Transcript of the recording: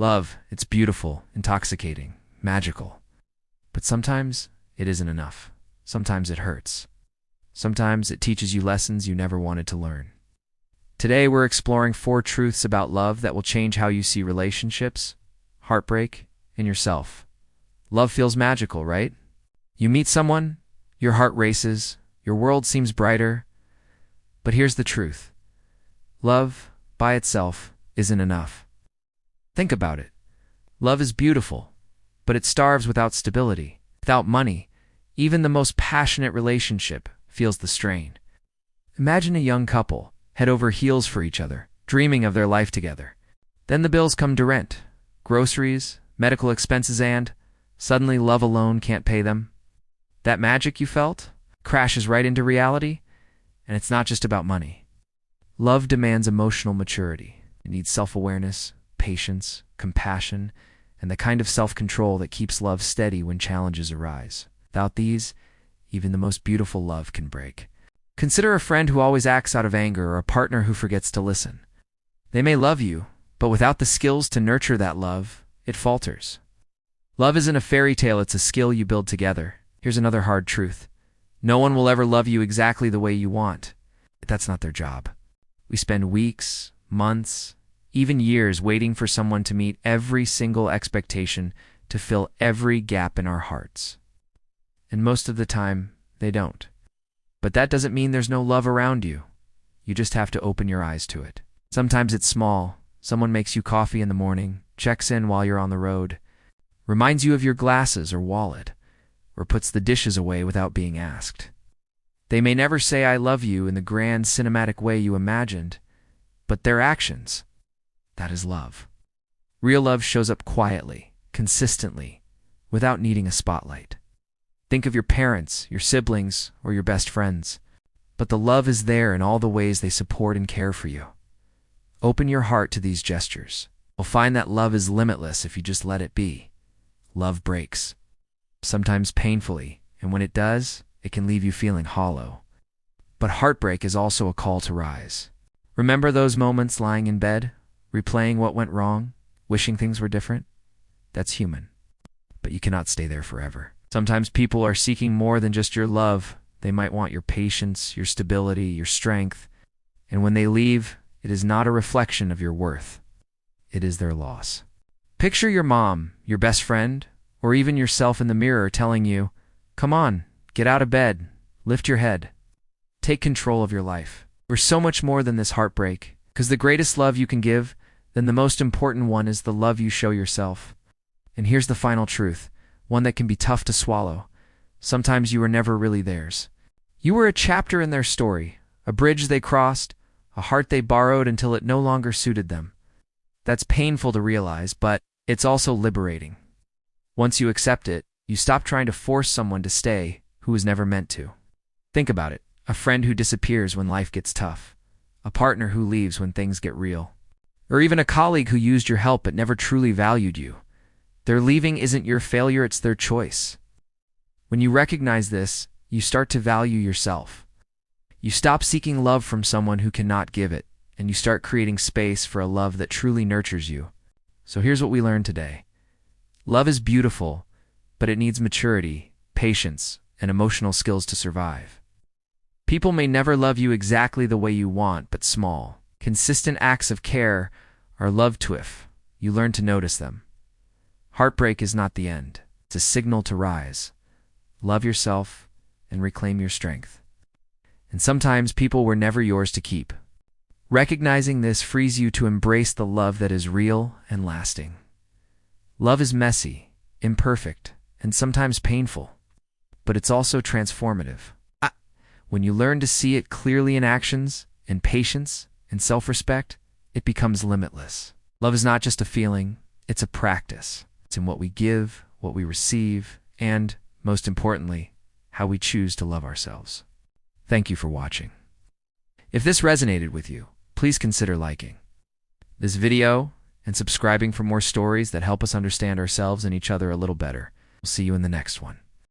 Love, it's beautiful, intoxicating, magical. But sometimes it isn't enough. Sometimes it hurts. Sometimes it teaches you lessons you never wanted to learn. Today we're exploring 4 truths about love that will change how you see relationships, heartbreak, and yourself. Love feels magical, right? You meet someone, your heart races, your world seems brighter. But here's the truth. Love, by itself, isn't enough. Think about it. Love is beautiful, but it starves without stability. Without money, even the most passionate relationship feels the strain. Imagine a young couple, head over heels for each other, dreaming of their life together. Then the bills come to rent, groceries, medical expenses, and suddenly love alone can't pay them. That magic you felt crashes right into reality, and it's not just about money. Love demands emotional maturity. It needs self-awareness, patience, compassion, and the kind of self-control that keeps love steady when challenges arise. Without these, even the most beautiful love can break. Consider a friend who always acts out of anger or a partner who forgets to listen. They may love you, but without the skills to nurture that love, it falters. Love isn't a fairy tale, it's a skill you build together. Here's another hard truth. No one will ever love you exactly the way you want. That's not their job. We spend weeks, months, even years waiting for someone to meet every single expectation, to fill every gap in our hearts. And most of the time, they don't. But that doesn't mean there's no love around you. You just have to open your eyes to it. Sometimes it's small. Someone makes you coffee in the morning, checks in while you're on the road, reminds you of your glasses or wallet, or puts the dishes away without being asked. They may never say I love you in the grand cinematic way you imagined, but their actions, that is love. Real love shows up quietly, consistently, without needing a spotlight. Think of your parents, your siblings, or your best friends. But the love is there in all the ways they support and care for you. Open your heart to these gestures. You'll find that love is limitless if you just let it be. Love breaks, sometimes painfully, and when it does, it can leave you feeling hollow. But heartbreak is also a call to rise. Remember those moments lying in bed, replaying what went wrong, wishing things were different? That's human. But you cannot stay there forever. Sometimes people are seeking more than just your love. They might want your patience, your stability, your strength. And when they leave, it is not a reflection of your worth. It is their loss. Picture your mom, your best friend, or even yourself in the mirror telling you, "Come on, get out of bed, lift your head. Take control of your life. We're so much more than this heartbreak, because the greatest love you can give, then the most important one is the love you show yourself." And here's the final truth, one that can be tough to swallow. Sometimes you were never really theirs. You were a chapter in their story, a bridge they crossed, a heart they borrowed until it no longer suited them. That's painful to realize, but it's also liberating. Once you accept it, you stop trying to force someone to stay who was never meant to. Think about it. A friend who disappears when life gets tough. A partner who leaves when things get real. Or even a colleague who used your help but never truly valued you. Their leaving isn't your failure, it's their choice. When you recognize this, you start to value yourself. You stop seeking love from someone who cannot give it, and you start creating space for a love that truly nurtures you. So here's what we learned today. Love is beautiful, but it needs maturity, patience, and emotional skills to survive. People may never love you exactly the way you want, but small, consistent acts of care are love to if you learn to notice them. Heartbreak is not the end. It's a signal to rise. Love yourself and reclaim your strength. And sometimes people were never yours to keep. Recognizing this frees you to embrace the love that is real and lasting. Love is messy, imperfect, and sometimes painful, but it's also transformative. When you learn to see it clearly in actions, in patience, and self-respect, it becomes limitless. Love is not just a feeling, it's a practice. It's in what we give, what we receive, and, most importantly, how we choose to love ourselves. Thank you for watching. If this resonated with you, please consider liking this video and subscribing for more stories that help us understand ourselves and each other a little better. We'll see you in the next one.